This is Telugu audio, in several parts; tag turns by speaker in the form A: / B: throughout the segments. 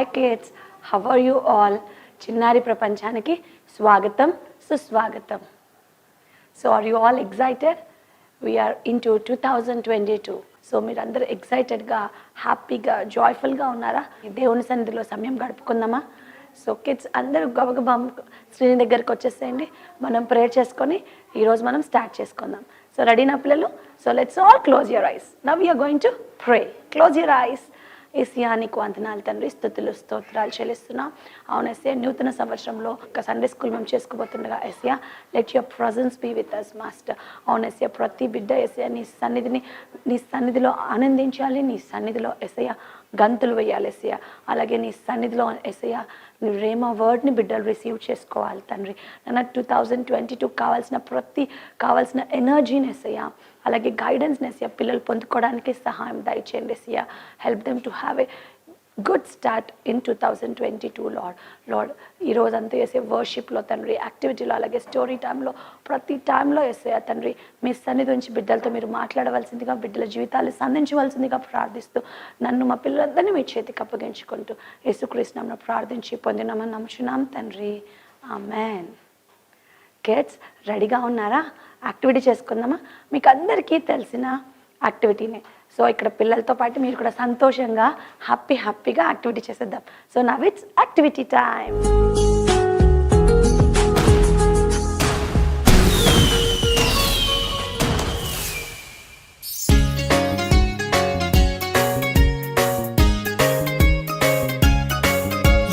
A: Hi kids, how are you all? చిన్నారి ప్రపంచానికి స్వాగతం, సుస్వాగతం. So are you all excited? We're into 2022. So మీరందరూ ఎక్సైటెడ్గా, హ్యాపీగా, జాయ్ఫుల్గా ఉన్నారా? దేవుని సన్నిధిలో సమయం గడుపుకుందామా? సో కిడ్స్ అందరూ గబగబా స్క్రీన్ దగ్గరికి వచ్చేసేయండి. మనం ప్రేయర్ చేసుకొని ఈరోజు మనం స్టార్ట్ చేసుకుందాం. సో రెడీనా పిల్లలు? So let's all close your eyes. Now you're going to pray. Close your eyes. Yesayya నీకు వందనాలు తండ్రి, స్తుతులు స్తోత్రాలు చెల్లిస్తున్నాం. అవును ఏసియా, నూతన సంవత్సరంలో ఒక సండే స్కూల్ మేము చేసుకోబోతుండగా Yesayya, let your presence be with us master. అవును ఏసియా, ప్రతి బిడ్డ ఏసియా నీ సన్నిధిలో ఆనందించాలి, నీ సన్నిధిలో ఏసయ్య గంతులు వేయాలి ఏసయ్య. అలాగే నీ సన్నిధిలో ఏసయ్య నీ రేమా వర్డ్ని బిడ్డలు రిసీవ్ చేసుకోవాలి తండ్రి. నన్ను 2022 కావాల్సిన ఎనర్జీని ఏసయ్య, అలాగే గైడెన్స్ని ఏసయ్య పిల్లలు పొందుకోవడానికి సహాయం దయచేయండి Yesayya. Help them to have a good start in 2022 lord. ఈరోజు అంతా వేసే వర్షిప్లో తండ్రి, యాక్టివిటీలో, అలాగే స్టోరీ టైంలో, ప్రతి టైంలో వేసే తండ్రి మీ సన్నిధి నుంచి బిడ్డలతో మీరు మాట్లాడవలసిందిగా, బిడ్డల జీవితాలు సంధించవలసిందిగా ప్రార్థిస్తూ నన్ను మా పిల్లలందరినీ మీ చేతికి అప్పగించుకుంటూ యేసుక్రీస్తు నామమున ప్రార్థించి పొందినామని నమ్ముచున్నాం తండ్రి, ఆమేన్. కిడ్స్ రెడీగా ఉన్నారా? యాక్టివిటీ చేసుకుందామా? మీకు అందరికీ తెలిసిన యాక్టివిటీనే. సో ఇక్కడ పిల్లలతో పాటు మీరు కూడా సంతోషంగా హ్యాపీగా యాక్టివిటీ చేసేద్దాం. So now it's activity time.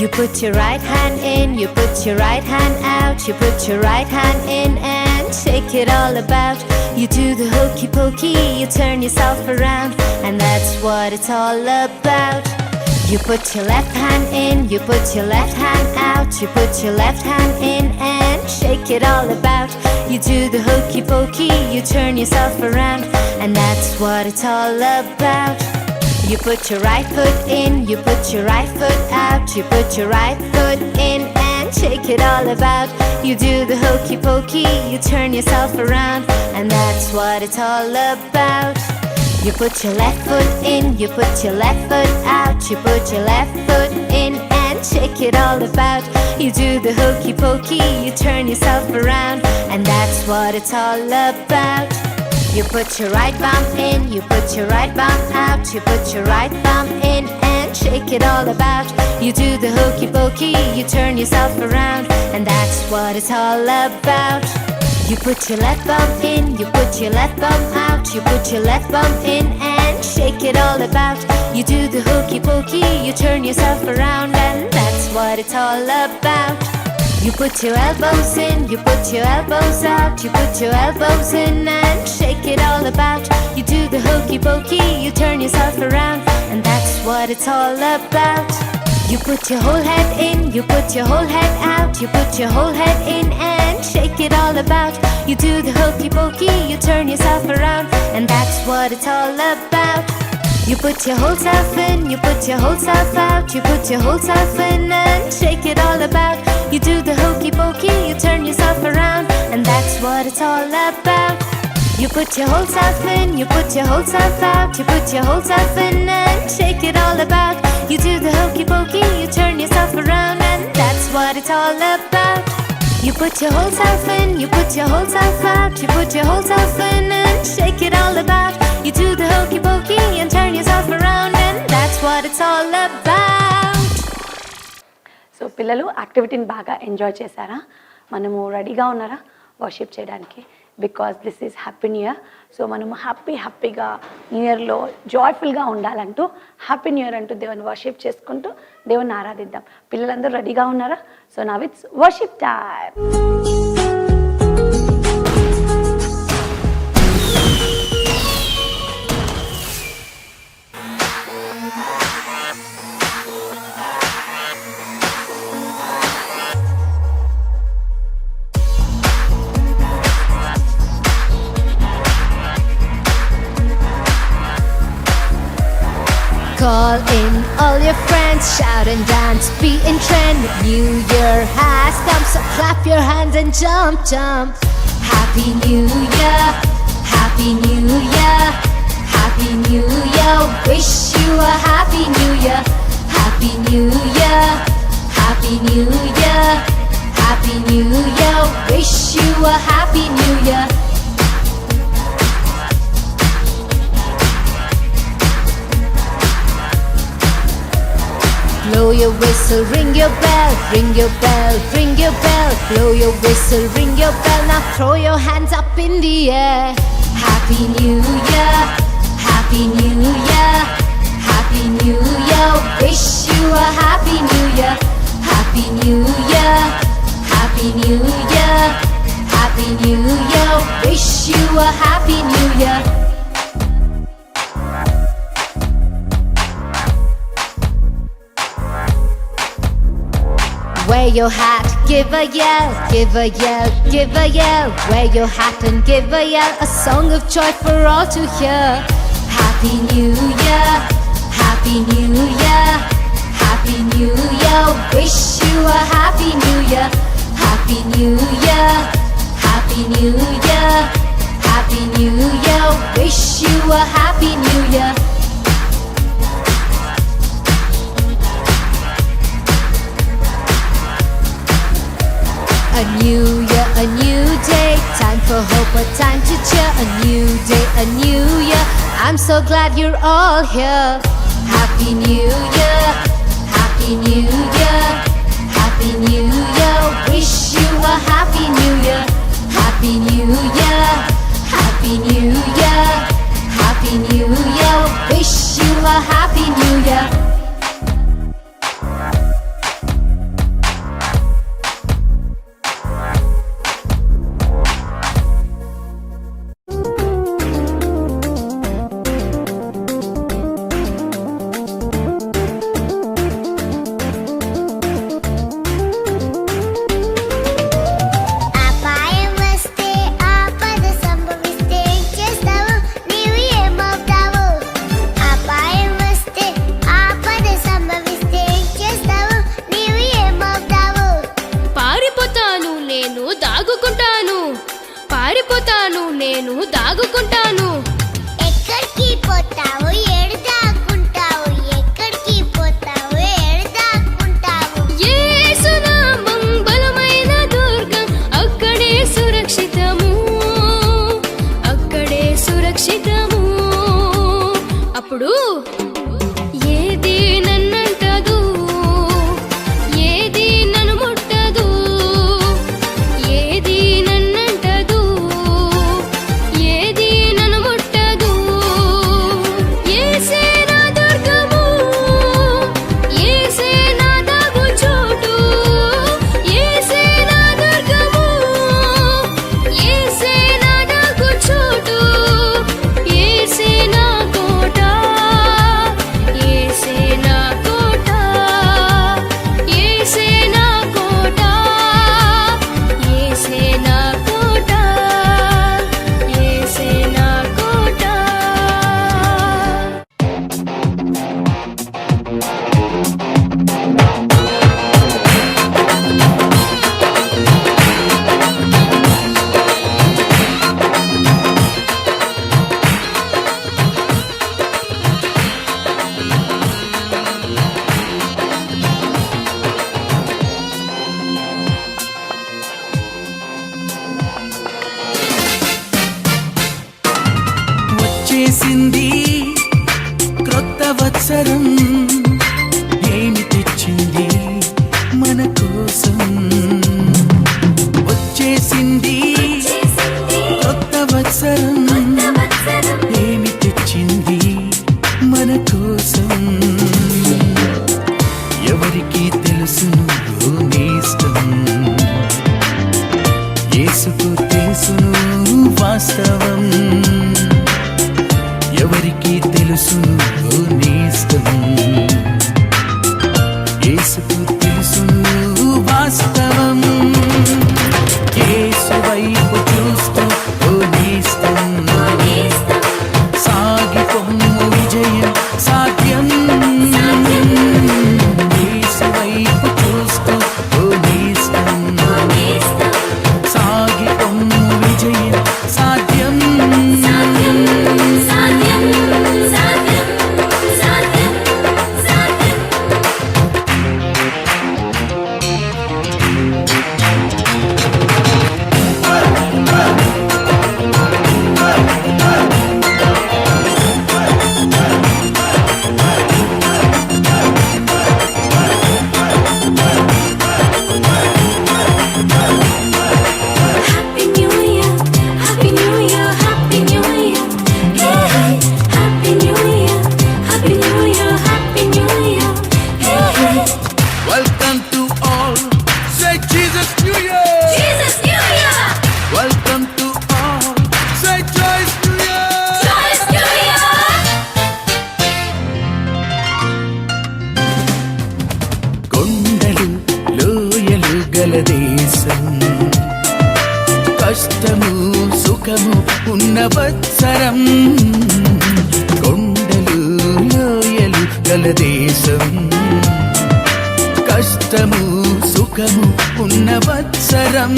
B: You put your right hand in, you put your right hand out, you put your right hand in and shake it all about. You do the hokey pokey, you turn yourself around, and that's what it's all about. You put your left hand in, you put your left hand out, you put your left hand in and shake it all about. You do the hokey pokey, you turn yourself around, and that's what it's all about. You put your right foot in, you put your right foot out, you put your right foot in and shake it all about. You do the hokey pokey, you turn yourself around, and that's what it's all about. You put your left foot in, you put your left foot out, you put your left foot in and shake it all about. You do the hokey pokey, you turn yourself around, and that's what it's all about. You put your right bum in, you put your right bum out, you put your right bum in and shake it all about. You do the hokey pokey, you turn yourself around, and that's what it's all about. You put your left bum in, you put your left bum out, you put your left bum in and shake it all about. You do the hokey pokey, you turn yourself around, and that's what it's all about. You put your elbows in, you put your elbows out, you put your elbows in and shake it all about. You do the hokey pokey, you turn yourself around, and that's what it's all about. You put your whole head in, you put your whole head out, you put your whole head in and shake it all about. You do the hokey pokey, you turn yourself around, and that's what it's all about. You put your whole self in, you put your whole self out, you put your whole self in and shake it all about. You do the hokey pokey, you turn yourself around, and that's what it's all about. You put your whole self in, you put your whole self out, you put your whole self in and shake it all about. You do the hokey pokey, you turn yourself around, and that's what it's all about. You put your whole self in, you put your whole self out, you put your whole self in and shake it all about. You do the hokey pokey and turn yourself around, and that's what it's all about.
A: So పిల్లలు యాక్టివిటీని బాగా ఎంజాయ్ చేశారా? మనము రెడీగా ఉన్నారా వర్షిప్ చేయడానికి? Because this is happy new year. So మనము హ్యాపీగా న్యూ ఇయర్లో జాయ్ఫుల్గా ఉండాలంటూ హ్యాపీ న్యూ ఇయర్ అంటూ దేవుని వర్షిప్ చేసుకుంటూ దేవుని ఆరాధిద్దాం. పిల్లలందరూ రెడీగా ఉన్నారా? So now it's worship time.
B: Call in all your friends, shout and dance, be in trend. New Year has come, so clap your hands and jump. Happy New Year, Happy New Year, Happy New Year. Wish you a Happy New Year, Happy Happy New Year, Happy New Year, Happy New Year. Wish you a Happy New Year. Blow your whistle, ring your bell, ring your bell, ring your bell. Blow your whistle, ring your bell. Now throw your hands up in the air. Happy New Year, Happy New Year, Happy New Year. Wish you a Happy New Year. Happy New Year, Happy New Year, Happy New Year. Wish you a Happy New Year. Wear your hat, give a yell, give a yell, give a yell. Wear your hat and give a yell, a song of joy for all to hear. Happy New Year, Happy New Year, Happy New Year. Wish you a Happy New Year. Happy New Year, Happy New Year, Happy New Year. Wish you a Happy New Year. A new year, a new day, time for hope, a time to cheer. A new day, a new year, I'm so glad you're all here. Happy New Year, Happy New Year, Happy New Year. Wish you a Happy New Year. Happy New Year, Happy New Year, Happy New Year. Wish you a Happy New Year.
C: అపాయం వస్తే ఆపద సంభవిస్తే ఏం చేస్తావు నీవు ఏమవుతావు అపాయం వస్తే ఆపద సంభవిస్తే ఏం చేస్తావు నీవు ఏమవుతావు
D: పారిపోతాను నేను దాగుకుంటాను పారిపోతాను నేను దాగుకుంటాను
C: ఎక్కడికి పోతావు ఏడు దాక్కుంటావు ఎక్కడికి పోతావు ఏడు దాక్కుంటావు
D: యేసునామం బలమైన దుర్గం అక్కడే సురక్షితము అక్కడే సురక్షితము అప్పుడు ఏది నన్నంటదు ఏది నన్ను ముట్టదు ఏది నన్నంటదు ఏది నన్ను ముట్టదు యేసే నా దుర్గము యేసే నా దాగు చోటు యేసే నా దుర్గము యేసే నా దాగు చోటు యేసే నా కోట యేసే నా కోట యేసే నా కోట యేసే నా కోట యేసే నా కోట
E: వచ్చేసింది క్రొత్త వత్సరం ఏమి తెచ్చింది మన కోసం వచ్చేసింది క్రొత్త వత్సరం ఏమి తెచ్చింది మన కోసం ఎవరికి తెలుసును నీ ఇష్టం యేసుకు తెలుసును వాస్తవం ఎవరికి తెలుసును నీ ఇష్టం యేసుకు తెలుసును వాస్తవం యేసు వైపు చూస్తూ ఓ నీ ఇష్టం సాగిపొమ్ము విజయం సాధ్యం యేసు వైపు చూస్తూ ఓ నీ ఇష్టం సాగిపొమ్ము విజయం సాధ్యం సంవత్సరం కొండలు లోయలు గల దేశం కష్టము సుఖము ఉన్న వత్సరం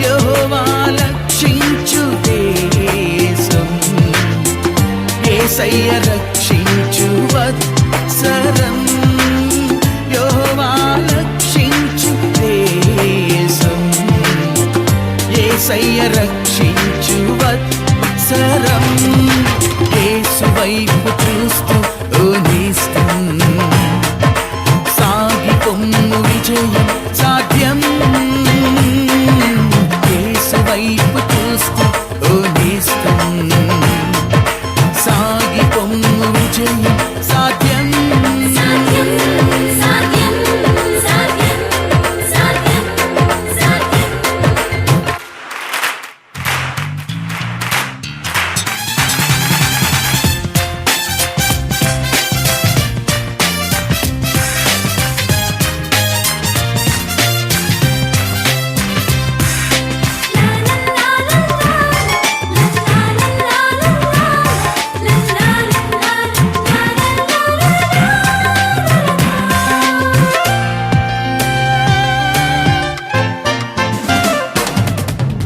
E: యెహోవా రక్షించు దేశం యేసయ్య రక్షించు వత్సరం యెహోవా రక్షించు దేశం యేసయ్య రక్షించు వత్సరం యేసు వైపు చూస్తూ ఓ నేస్తం సాగి పొమ్ము విజయం సాధ్యం యేసు వైపు చూస్తూ ఓ నేస్తం సాగి పొమ్ము విజయం సాధ్యం
D: సాధ్యం సాధ్యం సాధ్యం సాధ్యం సాధ్యం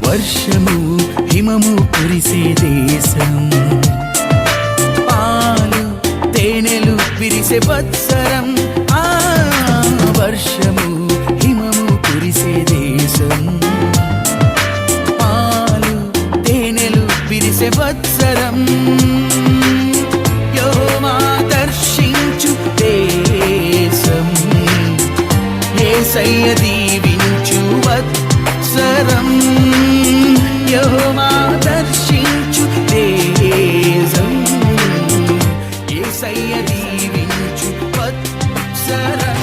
E: వర్షము హిమము కురిసే దేశం పాలు తేనెలు విరిసే వత్సరం ఆ వర్షము హిమము కురిసే దేశం పాలు తేనెలు విరిసే వత్సరం యెహోవా దర్శించు దేశం యేసయ్య దీవించు వత్సరం యెహోవా దర్శించు దేశం యేసయ్య దీవించు వత్సరం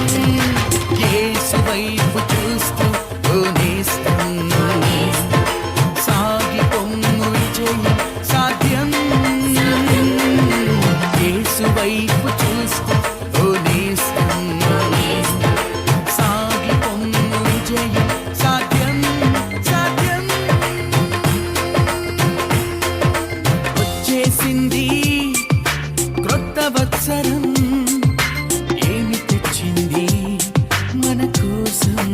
E: యేసు వైపు చూస్తూ ఓ నేస్తం సాగి పొమ్ము విజయం సాధ్యం యేసు వైపు చూస్తూ ఓ నేస్తం సాగి పొమ్ము విజయం సాధ్యం సాధ్యం వచ్చేసింది క్రొత్త వత్సరం ఏమి తెచ్చింది మన కోసం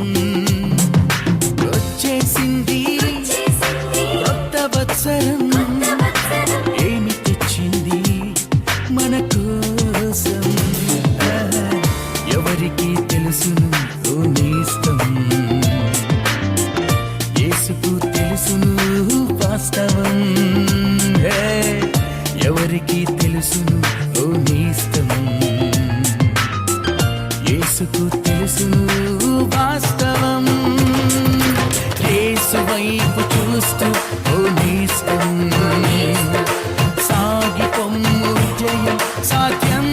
E: వచ్చేసింది క్రొత్త వత్సరం ఏమి తెచ్చింది మన కోసం ఎవరికి తెలుసును ఓ నేస్తం యేసుకు తెలుసును వాస్తవం హే, ఎవరికి తెలుసును ఓ నేస్తం యేసుకు తెలుసును వాస్తవం యేసు వైపు చూస్తూ ఓ నేస్తం సాగి పొమ్ము విజయం సాధ్యం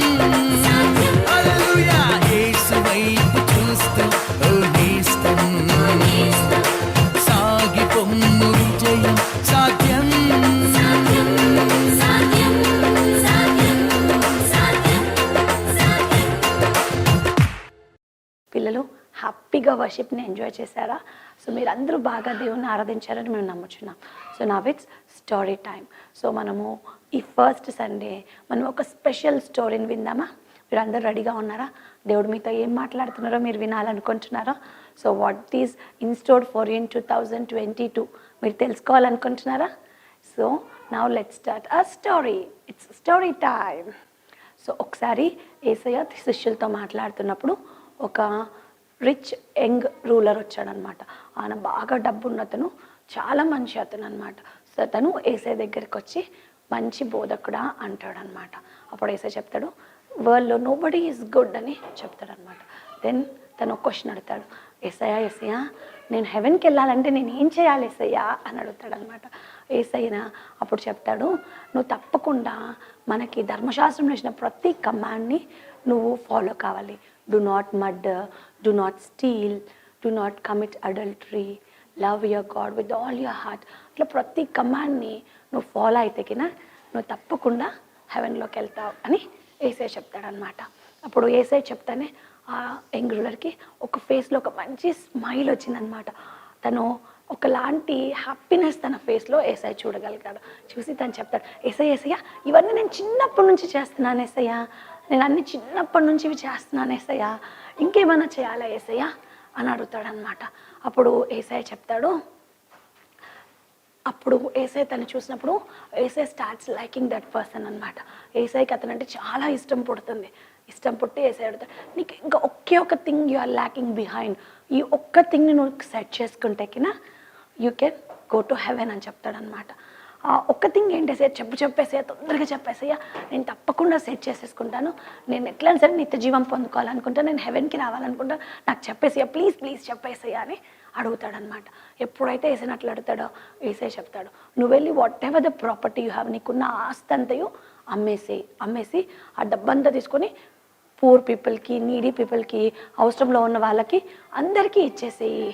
E: హల్లెలూయా యేసు వైపు చూస్తూ ఓ నేస్తం సాగి పొమ్ము విజయం సాధ్యం
D: సాధ్యం సాధ్యం సాధ్యం సాధ్యం సాధ్యం
A: పిల్లలు హ్యాపీగా వర్షిప్ని ఎంజాయ్ చేశారా? సో మీరు అందరూ బాగా దేవుని ఆరాధించారని మేము నమ్ముచున్నాం. So now it's story time. So మనము ఈ ఫస్ట్ సండే మనం ఒక స్పెషల్ స్టోరీని విందామా? మీరు అందరూ రెడీగా ఉన్నారా? దేవుడు మీతో ఏం మాట్లాడుతున్నారో మీరు వినాలనుకుంటున్నారా? So what is in store for in 2022 మీరు తెలుసుకోవాలనుకుంటున్నారా? So now let's start a story. It's story time. So ఒకసారి యేసయ్య శిష్యులతో మాట్లాడుతున్నప్పుడు ఒక రిచ్ యంగ్ రూలర్ వచ్చాడనమాట. ఆయన బాగా డబ్బు ఉన్నతను, చాలా మంచి అతను అనమాట. సో అతను యేసయ్య దగ్గరికి వచ్చి మంచి బోధకుడా అంటాడనమాట. అప్పుడు యేసయ్య చెప్తాడు, వరల్డ్లో నోబడీ ఈజ్ గుడ్ అని చెప్తాడనమాట. దెన్ తను ఒక క్వశ్చన్ అడుగుతాడు, యేసయ్య నేను హెవెన్కి వెళ్ళాలంటే నేను ఏం చేయాలి యేసయ్య అని అడుగుతాడనమాట. యేసయ్య అప్పుడు చెప్తాడు, నువ్వు తప్పకుండా మనకి ధర్మశాస్త్రంలో ఇచ్చిన ప్రతి కమాండ్ని నువ్వు ఫాలో కావాలి. Do not murder, do not steel, do not commit adultery, love your God with all your heart. అట్లా ప్రతి కమాండ్ని నువ్వు ఫాలో అయితే కినా నువ్వు తప్పకుండా హెవెన్లోకి వెళ్తావు అని యేసయ్య చెప్తాడనమాట. అప్పుడు యేసయ్య చెప్తానే ఆ యంగ్ రూలర్కి ఒక ఫేస్లో ఒక మంచి స్మైల్ వచ్చిందనమాట. తను ఒకలాంటి హ్యాపీనెస్ తన ఫేస్లో ఏసై చూడగలిగాడు. చూసి తను చెప్తాడు, ఏసయ్య ఇవన్నీ నేను చిన్నప్పటి నుంచి చేస్తున్నాను ఏసయ్య, నేను అన్ని చిన్నప్పటి నుంచి ఇవి చేస్తున్నాను ఏసయ్య, ఇంకేమైనా చేయాలా ఏసయ్య అని అడుగుతాడనమాట. అప్పుడు ఏసై చెప్తాడు, అప్పుడు ఏసై తను చూసినప్పుడు ఏసై స్టార్ట్స్ లైకింగ్ దట్ పర్సన్ అనమాట. ఏసైకి అతనంటే చాలా ఇష్టం పుడుతుంది. ఇష్టం పుట్టి ఏసై అడుగుతాడు, నీకు ఇంకా ఒకే ఒక thing you are lacking behind, ఈ ఒక్క థింగ్ని నువ్వు సెట్ చేసుకుంటే కినా you can go to heaven అని చెప్తాడనమాట. ఆ ఒక్క థింగ్ ఏంటేసే చెప్పేసే తొందరగా చెప్పేసయ్యా, నేను తప్పకుండా సెట్ చేసేసుకుంటాను, నేను ఎట్లా సరే నిత్య జీవం పొందుకోవాలనుకుంటా, నేను హెవెన్కి రావాలనుకుంటా, నాకు చెప్పేసయ్యా ప్లీజ్ చెప్పేసయ్యా అని అడుగుతాడనమాట. ఎప్పుడైతే ఏసైనట్లు అడుగుతాడో ఏసై చెప్తాడు, నువ్వు వెళ్ళి what ever the property you have, నీకున్న ఆస్తి అంతయు అమ్మేసి ఆ డబ్బంతా తీసుకొని పూర్ పీపుల్కి, నీడీ పీపుల్కి, అవసరంలో ఉన్న వాళ్ళకి అందరికీ ఇచ్చేసేయి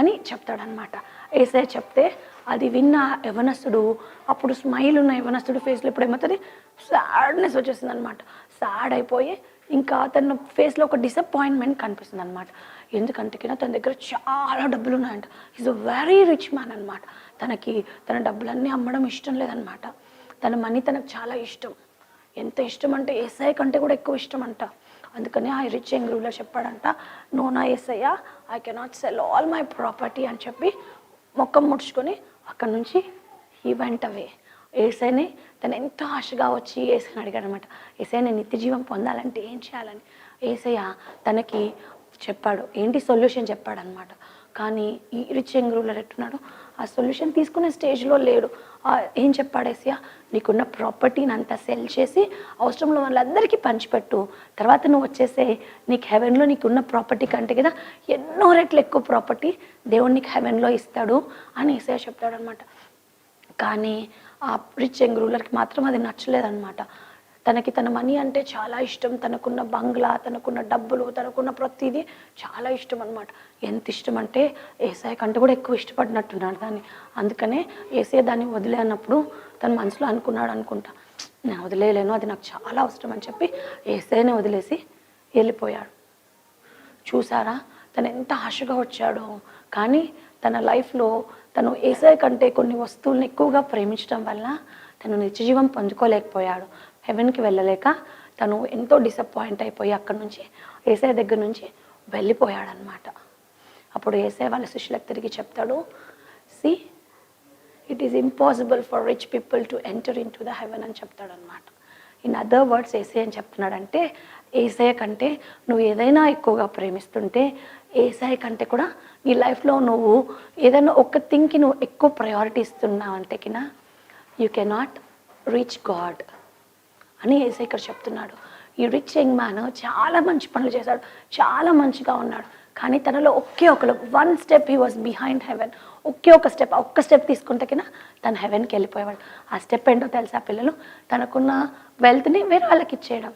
A: అని చెప్తాడనమాట. ఏసై చెప్తే అది విన్న యవనస్తుడు, అప్పుడు స్మైల్ ఉన్న యవనస్తుడు ఫేస్లో ఇప్పుడు ఏమవుతుంది, సాడ్నెస్ వచ్చేసింది అనమాట. సాడ్ అయిపోయి ఇంకా తన ఫేస్లో ఒక డిసప్పాయింట్మెంట్ కనిపిస్తుంది అనమాట. ఎందుకంటే తన దగ్గర చాలా డబ్బులు ఉన్నాయంట. Is a very rich man అనమాట. తనకి తన డబ్బులన్నీ అమ్మడం ఇష్టం లేదనమాట. తన మనీ తనకు చాలా ఇష్టం. ఎంత ఇష్టం అంటే ఏసఐ కంటే కూడా ఎక్కువ ఇష్టం అంట. అందుకని ఆ రిచ్ యంగ్ రూలర్ చెప్పాడంట, నో నా Yesayya, I cannot sell all my property అని చెప్పి మొక్కం ముడుచుకొని అక్కడి నుంచి ఈ వెంట అవే. ఏసైని తను ఎంతో ఆశగా వచ్చి ఏసైని అడిగాడు అనమాట, ఏసై నేను నిత్య జీవం పొందాలంటే ఏం చేయాలని. ఏసయ్య తనకి చెప్పాడు, ఏంటి సొల్యూషన్ చెప్పాడనమాట. కానీ ఈ రిచ్ యంగ్ రూలర్ ఎట్టున్నాడు, ఆ సొల్యూషన్ తీసుకునే స్టేజ్లో లేడు. ఏం చెప్పాడు ఏసయ్య, నీకున్న ప్రాపర్టీని అంతా సెల్ చేసి అవసరంలో వాళ్ళందరికీ పంచిపెట్టు, తర్వాత నువ్వు వచ్చేసే, నీకు హెవెన్లో నీకున్న ప్రాపర్టీ కంటే కదా ఎన్నో రెట్లు ఎక్కువ ప్రాపర్టీ దేవుడు నీకు హెవెన్లో ఇస్తాడు అని ఏసయ్య చెప్తాడు అనమాట. కానీ ఆ రిచ్ యంగ్ రూలర్కి మాత్రం అది నచ్చలేదన్నమాట. తనకి తన మనీ అంటే చాలా ఇష్టం, తనకున్న బంగ్లా, తనకున్న డబ్బులు, తనకున్న ప్రతిదీ చాలా ఇష్టం అనమాట. ఎంత ఇష్టం అంటే ఏసఐ కంటే కూడా ఎక్కువ ఇష్టపడినట్టున్నాడు దాన్ని. అందుకనే ఏసఐ దాన్ని వదిలే అన్నప్పుడు తన మనసులో అనుకుంటా, నేను వదిలేయలేను, అది నాకు చాలా అవసరం అని చెప్పి ఏసఐని వదిలేసి వెళ్ళిపోయాడు. చూసారా తను ఎంత ఆశగా వచ్చాడో, కానీ తన లైఫ్లో తను ఏసఐ కంటే కొన్ని వస్తువులను ఎక్కువగా ప్రేమించడం వల్ల తను నిత్యజీవం పొందుకోలేకపోయాడు. హెవెన్కి వెళ్ళలేక తను ఎంతో డిసప్పాయింట్ అయిపోయి అక్కడి నుంచి ఏసఐ దగ్గర నుంచి వెళ్ళిపోయాడనమాట. అప్పుడు ఏసఐ వాళ్ళ శిష్యులకు తిరిగి చెప్తాడు, see it is impossible for rich people to enter in to the heaven అని చెప్తాడనమాట. ఇన్ అదర్ వర్డ్స్ ఏసఐ అని చెప్తున్నాడంటే, ఏసఐ కంటే నువ్వు ఏదైనా ఎక్కువగా ప్రేమిస్తుంటే, ఏసఐ కంటే కూడా నీ లైఫ్లో నువ్వు ఏదైనా ఒక థింగ్కి నువ్వు ఎక్కువ ప్రయారిటీ ఇస్తున్నావు అంటే కినా యూ కెనాట్ రీచ్ గాడ్ అని ఏసఐ ఇక్కడ చెప్తున్నాడు. ఈ రిచ్ యంగ్ మ్యాన్ చాలా మంచి పనులు చేశాడు, చాలా మంచిగా ఉన్నాడు, కానీ తనలో one step he was behind heaven. ఒక్క స్టెప్ తీసుకుంటే కినా తను హెవెన్కి వెళ్ళిపోయేవాడు. ఆ స్టెప్ ఏంటో తెలుసా పిల్లలు, తనకున్న వెల్త్ని వేరే వాళ్ళకి ఇచ్చేయడం.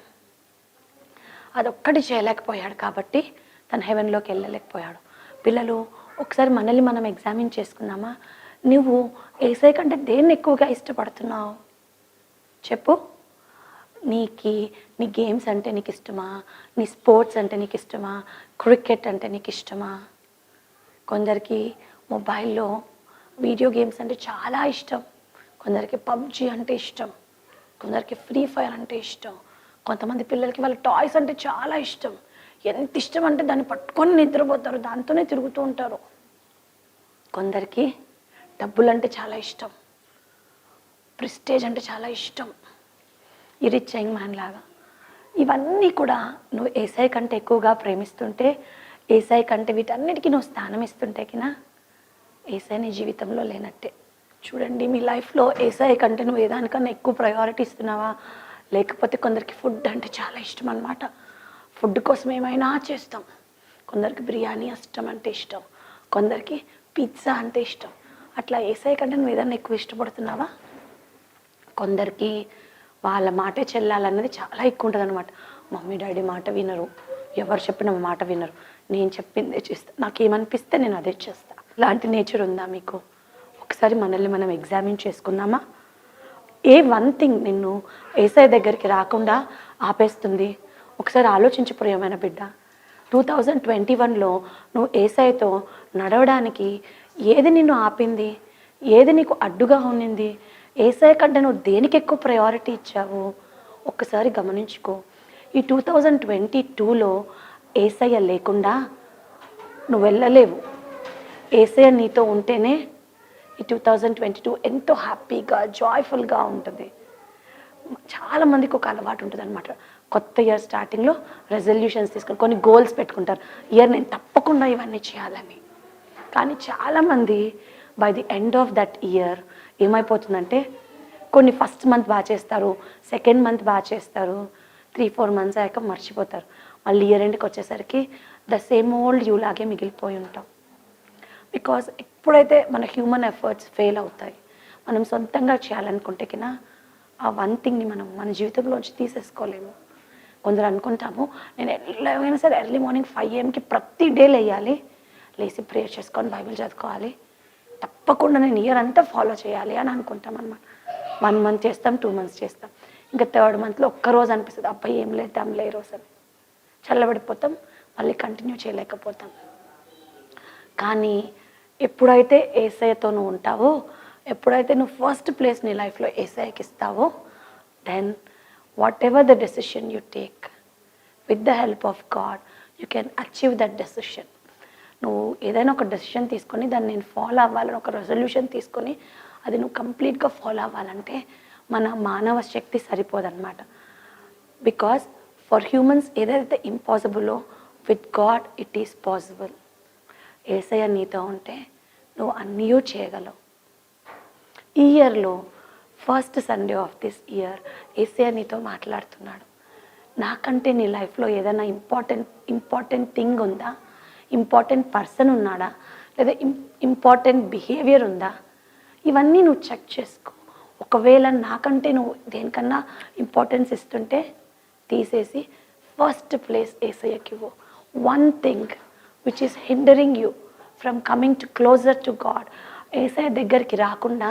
A: అదొక్కటి చేయలేకపోయాడు కాబట్టి తను హెవెన్లోకి వెళ్ళలేకపోయాడు. పిల్లలు ఒకసారి మనల్ని మనం ఎగ్జామిన్ చేసుకున్నామా, నువ్వు ఏసఐ కంటే దేన్ని ఎక్కువగా ఇష్టపడుతున్నావు చెప్పు. నీ గేమ్స్ అంటే నీకు ఇష్టమా, నీ స్పోర్ట్స్ అంటే నీకు ఇష్టమా, క్రికెట్ అంటే నీకు ఇష్టమా? కొందరికి మొబైల్లో వీడియో గేమ్స్ అంటే చాలా ఇష్టం, కొందరికి పబ్జీ అంటే ఇష్టం, కొందరికి ఫ్రీ ఫైర్ అంటే ఇష్టం, కొంతమంది పిల్లలకి వాళ్ళ టాయ్స్ అంటే చాలా ఇష్టం. ఎంత ఇష్టం అంటే దాన్ని పట్టుకొని నిద్రపోతారు, దాంతోనే తిరుగుతూ ఉంటారు. కొందరికి డబ్బులు అంటే చాలా ఇష్టం, ప్రెస్టేజ్ అంటే చాలా ఇష్టం. ఈ రిచ్ యంగ్ మ్యాన్ లాగా ఇవన్నీ కూడా నువ్వు ఏసఐ కంటే ఎక్కువగా ప్రేమిస్తుంటే, ఏసఐ కంటే వీటన్నిటికీ నువ్వు స్థానం ఇస్తుంటే కినా ఏసఐ నీ జీవితంలో లేనట్టే. చూడండి, మీ లైఫ్లో ఏసఐ కంటే నువ్వు ఏదానికన్నా ఎక్కువ ప్రయారిటీ ఇస్తున్నావా? లేకపోతే కొందరికి ఫుడ్ అంటే చాలా ఇష్టం అనమాట, ఫుడ్ కోసం ఏమైనా చేస్తాం. కొందరికి బిర్యానీ ఇష్టం అంటే ఇష్టం, కొందరికి పిజ్జా అంటే ఇష్టం. అట్లా ఏసఐ కంటే నువ్వు ఏదన్నా ఎక్కువ ఇష్టపడుతున్నావా? కొందరికి వాళ్ళ మాటే చెల్లాలన్నది చాలా ఎక్కువ ఉంటుంది అనమాట. మమ్మీ డాడీ మాట వినరు, ఎవరు చెప్పిన మాట వినరు, నేను చెప్పిందే చేస్తా, నాకేమనిపిస్తే నేను అదే చేస్తా. ఇలాంటి నేచర్ ఉందా మీకు? ఒకసారి మనల్ని మనం ఎగ్జామిన్ చేసుకుందామా? ఏ వన్ థింగ్ నిన్ను ఏసఐ దగ్గరికి రాకుండా ఆపేస్తుంది? ఒకసారి ఆలోచించు ప్రియమైన బిడ్డ. 2021లో నువ్వు ఏసఐతో నడవడానికి ఏది నిన్ను ఆపింది, ఏది నీకు అడ్డుగా ఉన్నింది, ఏసఐ కంటే నువ్వు దేనికి ఎక్కువ ప్రయారిటీ ఇచ్చావు ఒక్కసారి గమనించుకో. ఈ 2022లో ఏసయ్య లేకుండా నువ్వు వెళ్ళలేవు. ఏసయ్య నీతో ఉంటేనే ఈ 2022 ఎంతో హ్యాపీగా జాయ్ఫుల్గా ఉంటుంది. చాలామందికి ఒక అలవాటు ఉంటుంది అనమాట. కొత్త ఇయర్ స్టార్టింగ్లో రెజల్యూషన్స్ తీసుకొని కొన్ని గోల్స్ పెట్టుకుంటారు, ఇయర్ నేను తప్పకుండా ఇవన్నీ చేయాలని. కానీ చాలామంది by the end of that year ఏమైపోతుందంటే కొన్ని ఫస్ట్ మంత్ బాగా చేస్తారు, సెకండ్ మంత్ బాగా చేస్తారు, 3-4 మంత్స్ అయ్యాక మర్చిపోతారు. మళ్ళీ ఇయర్ ఎండ్కి వచ్చేసరికి ద సేమ్ ఓల్డ్ యూ లాగే మిగిలిపోయి ఉంటాం. బికాజ్ ఎప్పుడైతే మన హ్యూమన్ ఎఫర్ట్స్ ఫెయిల్ అవుతాయి, మనం సొంతంగా చేయాలనుకుంటే కినా ఆ వన్ థింగ్ని మనం మన జీవితంలోంచి తీసేసుకోలేము. కొందరు అనుకుంటాము, నేను ఎలాగైనా సరే ఎర్లీ మార్నింగ్ 5 AM ప్రతి డే లేయాలి, లేచి ప్రేయర్ చేసుకొని బైబిల్ చదువుకోవాలి, తప్పకుండా నేను ఇయర్ అంతా ఫాలో చేయాలి అని అనుకుంటాం అనమాట. 1 మంత్ చేస్తాం, 2 మంత్స్ చేస్తాం, ఇంకా 3rd మంత్లో ఒక్కరోజు అనిపిస్తుంది అబ్బాయి ఏం లేద్దాంలే ఈరోజు అని చల్లబడిపోతాం, మళ్ళీ కంటిన్యూ చేయలేకపోతాం. కానీ ఎప్పుడైతే ఏసయ్యతో నువ్వు ఉంటావో, ఎప్పుడైతే నువ్వు ఫస్ట్ ప్లేస్ నీ లైఫ్లో ఏసఐకి ఇస్తావో, then whatever the decision you take with the help of God you can achieve that decision. నువ్వు ఏదైనా ఒక డెసిషన్ తీసుకొని దాన్ని నేను ఫాలో అవ్వాలని ఒక రెజల్యూషన్ తీసుకొని అది నువ్వు కంప్లీట్గా ఫాలో అవ్వాలంటే మన మానవ శక్తి సరిపోదన్నమాట. బికాస్ ఫర్ హ్యూమన్స్ ఏదైతే ఇంపాసిబుల్లో with God it is possible. Yesayya నీతో ఉంటే నువ్వు అన్నీ చేయగలవు. ఈ ఇయర్లో first Sunday of this year Yesayya నీతో మాట్లాడుతున్నాడు. నాకంటే నీ లైఫ్లో ఏదైనా ఇంపార్టెంట్ థింగ్ ఉందా, ఇంపార్టెంట్ పర్సన్ ఉన్నాడా, లేదా ఇంపార్టెంట్ బిహేవియర్ ఉందా, ఇవన్నీ నువ్వు చెక్ చేసుకో. ఒకవేళ నాకంటే నువ్వు దేనికన్నా ఇంపార్టెన్స్ ఇస్తుంటే తీసేసి ఫస్ట్ ప్లేస్ ఏసయ్యకి ఇవ్వు. One thing which is hindering you from coming to closer to God, Yesayya దగ్గరికి రాకుండా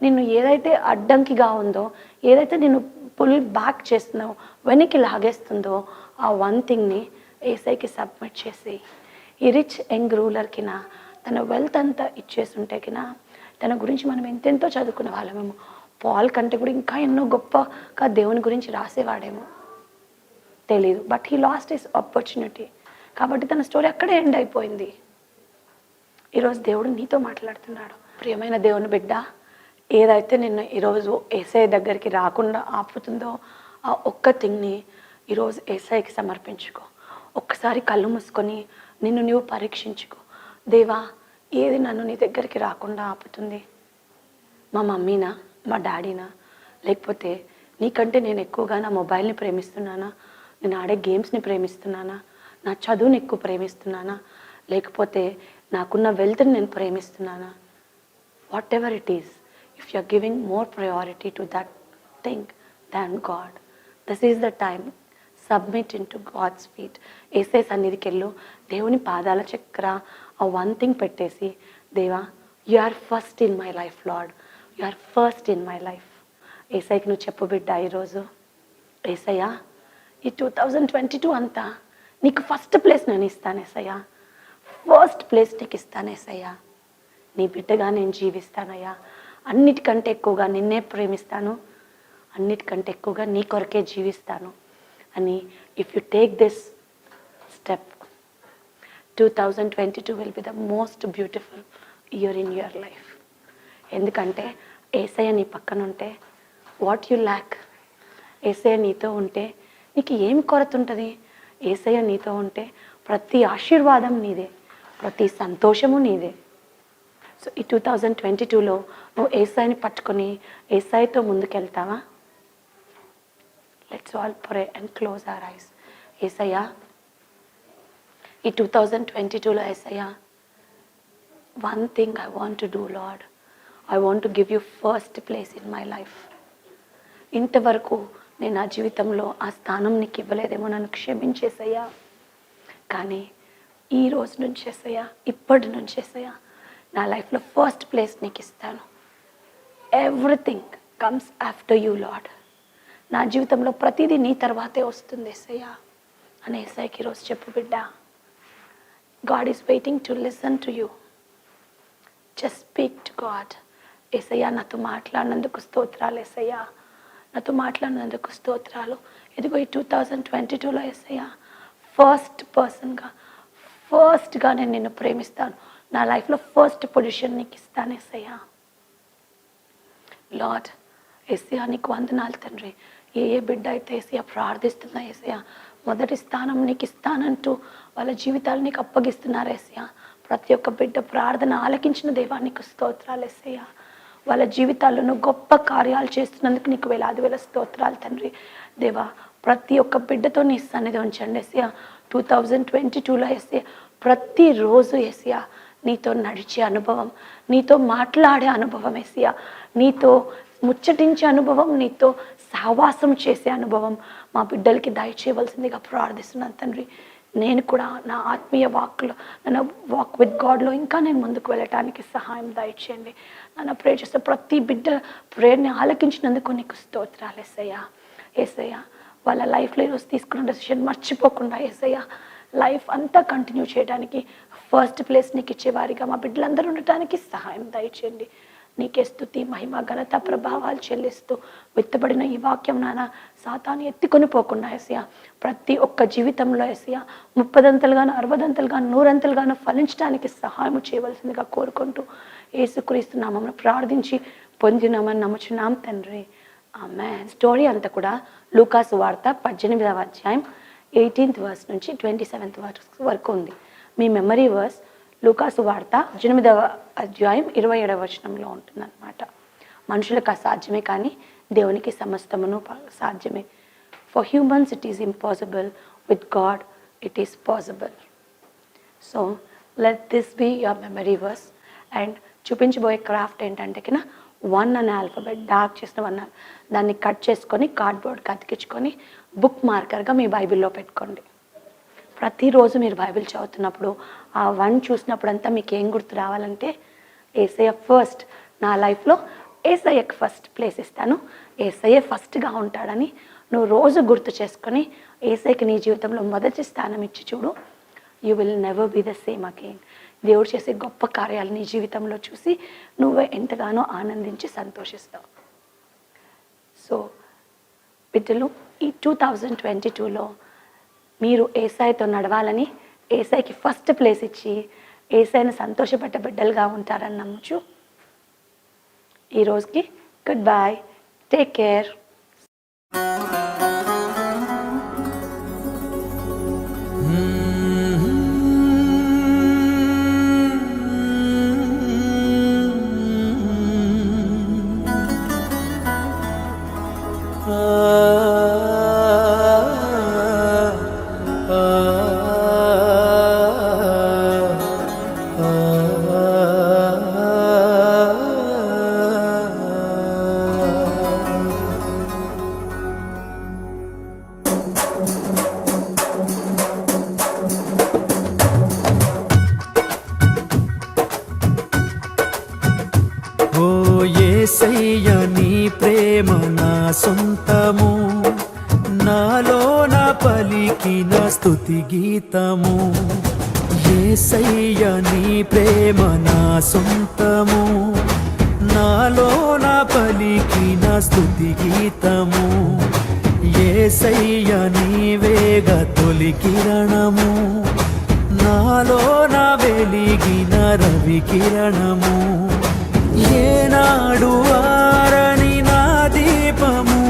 A: నిన్ను ఏదైతే అడ్డంకిగా ఉందో, ఏదైతే నిన్ను పుల్ బ్యాక్ చేస్తుందో, వెనక్కి లాగేస్తుందో, ఆ వన్ థింగ్ని ఏసైకి సబ్మిట్ చేసి. ఈ రిచ్ యంగ్ రూలర్కిన తన వెల్త్ అంతా ఇచ్చేస్తుంటేకినా తన గురించి మనం ఎంతెంతో చదువుకునే వాళ్ళమేమో, పాల్ కంటే కూడా ఇంకా ఎన్నో గొప్పగా దేవుని గురించి రాసేవాడేమో తెలీదు. But he lost his opportunity. కాబట్టి తన స్టోరీ అక్కడే ఎండ్ అయిపోయింది. ఈరోజు దేవుడు నీతో మాట్లాడుతున్నాడు. ప్రియమైన దేవుని బిడ్డ, ఏదైతే నిన్ను ఈరోజు ఏసఐ దగ్గరికి రాకుండా ఆపుతుందో ఆ ఒక్క థింగ్ని ఈరోజు ఏసఐకి సమర్పించుకో. ఒక్కసారి కళ్ళు మూసుకొని నిన్ను నువ్వు పరీక్షించుకో. దేవా, ఏది నన్ను నీ దగ్గరికి రాకుండా ఆపుతుంది? మా మమ్మీనా, మా డాడీనా, లేకపోతే నీకంటే నేను ఎక్కువగా నా మొబైల్ని ప్రేమిస్తున్నానా, నేను ఆడే గేమ్స్ని ప్రేమిస్తున్నానా, నా చదువుని ఎక్కువ ప్రేమిస్తున్నానా, లేకపోతే నాకున్న వెల్త్ని నేను ప్రేమిస్తున్నానా? Whatever it is, if you are giving more priority to that thing than God, this is the time. Submit into God's feet. ఏసే సన్నిధికి వెళ్ళు, దేవుని పాదాల చక్ర ఆ వన్ థింగ్ పెట్టేసి, దేవా, you are first in my life lord, you are first in my life. ఏసైకి నువ్వు చెప్పు బిడ్డ ఈరోజు, ఏసయ్యా, ఈ 2022 అంతా నీకు ఫస్ట్ ప్లేస్ నేను ఇస్తాను ఏసయ్యా, ఫస్ట్ ప్లేస్ నీకు ఇస్తాను ఏసయ్యా, నీ బిడ్డగా నేను జీవిస్తానయ్యా, అన్నిటికంటే ఎక్కువగా నిన్నే ప్రేమిస్తాను, అన్నిటికంటే ఎక్కువగా నీ కొరకే జీవిస్తాను అని. If you take this step, 2022 will be the most beautiful year in your life. ఎందుకంటే ఏసయ్య నీ పక్కన ఉంటే వాట్ యు ల్యాక్, ఏసయ్య నీతో ఉంటే నీకు ఏం కొరత ఉంటుంది? ఏసయ్య నీతో ఉంటే ప్రతి ఆశీర్వాదం నీదే, ప్రతి సంతోషము నీదే. సో ఈ 2022లో నువ్వు ఏసైని పట్టుకొని ఏసైతో ముందుకెళ్తావా? Let's all pray and close our eyes. Yesayya, ఈ 2022లో Yesayya, one thing I want to do lord, I want to give you first place in my life. ఇంతవరకు నేను నా జీవితంలో ఆ స్థానం నీకు ఇవ్వలేదేమో, నన్ను క్షమించేసయ్యా. కానీ ఈ రోజు నుంచి ఏసయ్యా, ఇప్పటి నుంచి ఏసయ్యా, నా లైఫ్లో ఫస్ట్ ప్లేస్ నీకు ఇస్తాను. Everything comes after you lord. నా జీవితంలో ప్రతిదీ నీ తర్వాతే వస్తుంది ఏసయ్యా అని ఏసయ్యకి ఈరోజు చెప్పు బిడ్డ. God is waiting to listen to you. Just speak to God. Yesayya నాతో మాట్లాడినందుకు స్తోత్రాలు, ఏసయ్యా నాతో మాట్లాడినందుకు స్తోత్రాలు. ఇదిగో ఈ 2022లో ఏసయ్యా ఫస్ట్గా నేను నిన్ను ప్రేమిస్తాను. నా లైఫ్లో ఫస్ట్ పొజిషన్ నీకు ఇస్తాను ఏసయ్యా. లార్డ్ ఏసయ్యా నీకు వందనాలు తండ్రి. ఏ బిడ్డ అయితే ఏసయ్యా ప్రార్థిస్తున్నా ఏసయ్యా, మొదటి స్థానం నీకు ఇస్తానంటూ వాళ్ళ జీవితాలు నీకు అప్పగిస్తున్నారు ఏసయ్యా. ప్రతి ఒక్క బిడ్డ ప్రార్థన ఆలకించిన దేవా నీకు స్తోత్రాలు ఏసయ్యా. వాళ్ళ జీవితాలను గొప్ప కార్యాలు చేస్తున్నందుకు నీకు వేల స్తోత్రాలు తండ్రి. దేవా ప్రతి ఒక్క బిడ్డతో నీ సన్నిధి ఉంచండి ఏసయ్యా. 2022లో ఏసయ్యా ప్రతిరోజు ఏసయ్యా నీతో నడిచే అనుభవం, నీతో మాట్లాడే అనుభవం ఏసయ్యా, నీతో ముచ్చటించే అనుభవం, నీతో సహవాసం చేసే అనుభవం మా బిడ్డలకి దయచేయవలసిందిగా ప్రార్థిస్తున్నాను తండ్రి. నేను కూడా నా ఆత్మీయ నన్ను వాక్ విత్ గాడ్లో ఇంకా నేను ముందుకు వెళ్ళటానికి సహాయం దయచేయండి. నన్ను ప్రే చేస్తే ప్రతి బిడ్డ ప్రేయర్ని ఆలకించినందుకు నీకు స్తోత్రాలు ఏసయ్యా. ఏసయ్యా వాళ్ళ లైఫ్లో ఈరోజు తీసుకున్న డెసిషన్ మర్చిపోకుండా ఏసయ్యా లైఫ్ అంతా కంటిన్యూ చేయడానికి ఫస్ట్ ప్లేస్ నీకు ఇచ్చేవారిగా మా బిడ్డలందరూ ఉండటానికి సహాయం దయచేయండి. నీకే స్తుతి మహిమ ఘనత ప్రభావాలు చెల్లిస్తూ విత్తబడిన ఈ వాక్యం నాన్న సాతాను ఎత్తుకొని పోకుండా ఏసయ్యా ప్రతి ఒక్క జీవితంలో ఏసయ్యా 30దంతలుగాను 60దంతలుగాను 100ంతలుగాను ఫలించడానికి సహాయం చేయవలసిందిగా కోరుకుంటూ యేసుక్రీస్తు నామమున ప్రార్థించి పొందినామని నమ్ముచున్నాం తండ్రి, ఆమేన్. స్టోరీ అంతా కూడా లూకాసు వార్త 18వ అధ్యాయం 18th verse నుంచి 27th verse వరకు ఉంది. మీ మెమరీ వర్స్ లూకాసు వార్త 18వ అధ్యాయం 27వ వచనంలో ఉంటుందన్నమాట. మనుషులకు అసాధ్యమే కానీ దేవునికి సమస్తమును సాధ్యమే. For humans it is impossible, with God it is possible. So let this be your memory verse. And చూపించబోయే క్రాఫ్ట్ ఏంటంటే కినా 1 అనే ఆల్ఫాబెట్ డార్క్ చేసిన 1 దాన్ని కట్ చేసుకొని కార్డ్బోర్డ్కి అతికించుకొని బుక్ మార్కర్గా మీ బైబిల్లో పెట్టుకోండి. ప్రతిరోజు మీరు బైబిల్ చదువుతున్నప్పుడు ఆ 1 చూసినప్పుడంతా మీకు ఏం గుర్తు రావాలంటే యేసయ్య ఫస్ట్, నా లైఫ్లో యేసయ్యకి ఫస్ట్ ప్లేస్ ఇస్తాను, యేసయ్య ఫస్ట్గా ఉంటాడని నువ్వు రోజు గుర్తు చేసుకొని యేసయ్యకి నీ జీవితంలో మొదటి స్థానం ఇచ్చి చూడు. You will never be the same again. దేవుడు చేసే గొప్ప కార్యాలు నీ జీవితంలో చూసి నువ్వే ఎంతగానో ఆనందించి సంతోషిస్తావు. సో బిడ్డలు ఈ 2022లో మీరు యేసయ్యతో నడవాలని, యేసయ్యకి ఫస్ట్ ప్లేస్ ఇచ్చి యేసయ్యను సంతోషపెట్టే బిడ్డలుగా ఉంటారని నమ్ముచు ఈ రోజుకి గుడ్ బై, టేక్ కేర్.
E: ఓ యేసయ్య నీ ప్రేమ నా సొంతము, నాలో నా పలికిన స్తుతి గీతము. యేసయ్య నీ ప్రేమ నా సొంతము, నాలో నా పలికిన స్తుతి గీతము. యేసయ్య నీవేగ తొలి కిరణము, నాలో నా వెలిగిన రవి కిరణము. ఏనాడు ఆరని నా దీపము,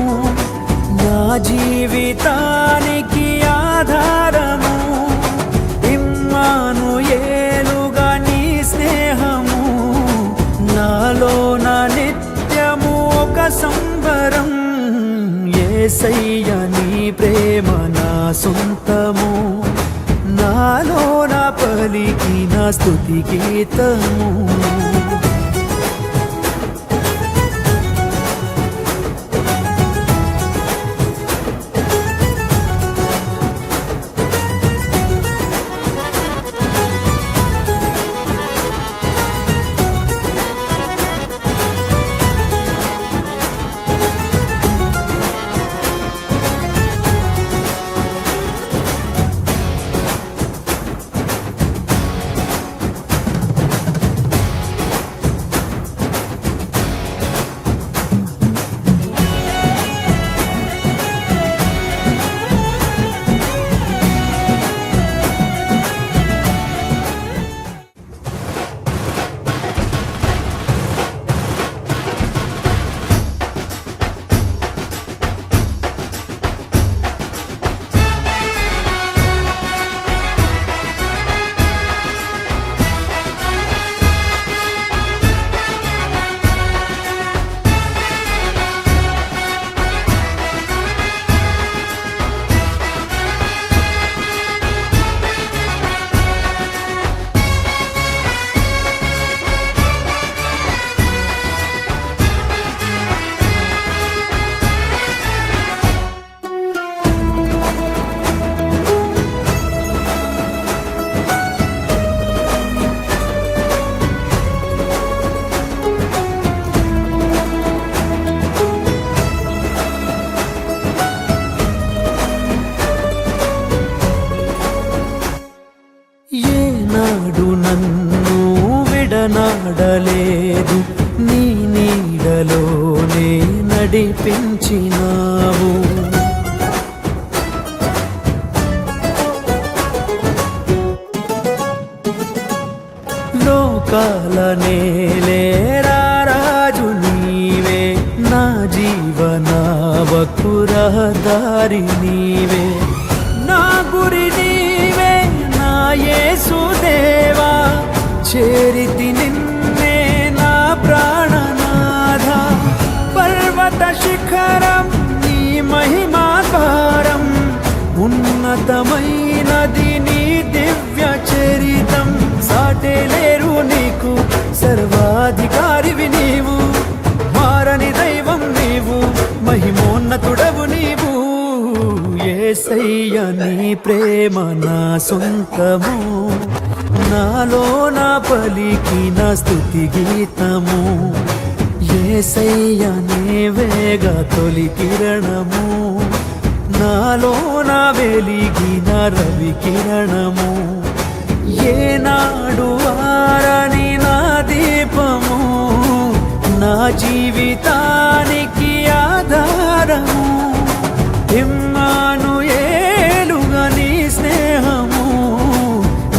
E: నా జీవితానికి ఆధారము. ఇమ్మానుయేలుగా నీ స్నేహము, నాలో నా నిత్యము ఒక సంబరం. యేసయ్య నీ ప్రేమ నా సొంతము, నాలో నా పలికిన స్తుతి గీతము. ఉన్నావు. లోకాల నేలేరా రాజు నీవే, నా జీవన వకురహదారి నీవే, నా గురి నీవే నా యేసుదేవా, చేరితి నిన్నే నా ప్రాణనాథ. పర్వత శిఖరం నీ మహిమా ద్వారం, ఉన్నతమైనది నీ దివ్య చరితం. సాటే లేరు నీకు, సర్వాధికారివి నీవు, మారని దైవం నీవు, మహిమోన్నతుడవు నీవు. యేసయ్య నీ ప్రేమ నా సొంతము, నాలో నా పలికిన స్తుతి గీతము. యేసయ్య నీవేగా తొలి కిరణము, నాలో నా వెలిగిన రవి కిరణము. ఏనాడు ఆరని నా దీపము, నా జీవితానికి ఆధారము. ఇమ్మానుయేలుగా నీ స్నేహము,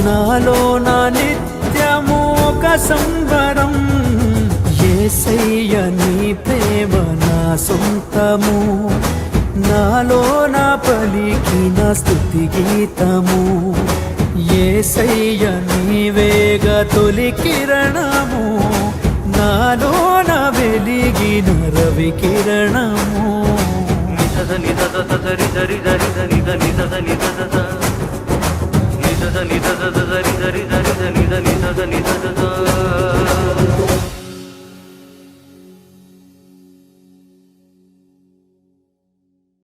E: నాలో నా నిత్యము ఒక సంబరం. యేసయ్య నీ ప్రేమ నా సొంతము, నాలో నా పలికిన స్తుతి గీతము. యేసయ్య నీవేగా తొలి కిరణము, నాలో నా వెలిగిన రవి కిరణము.
F: నిధ నిధ సరి సరి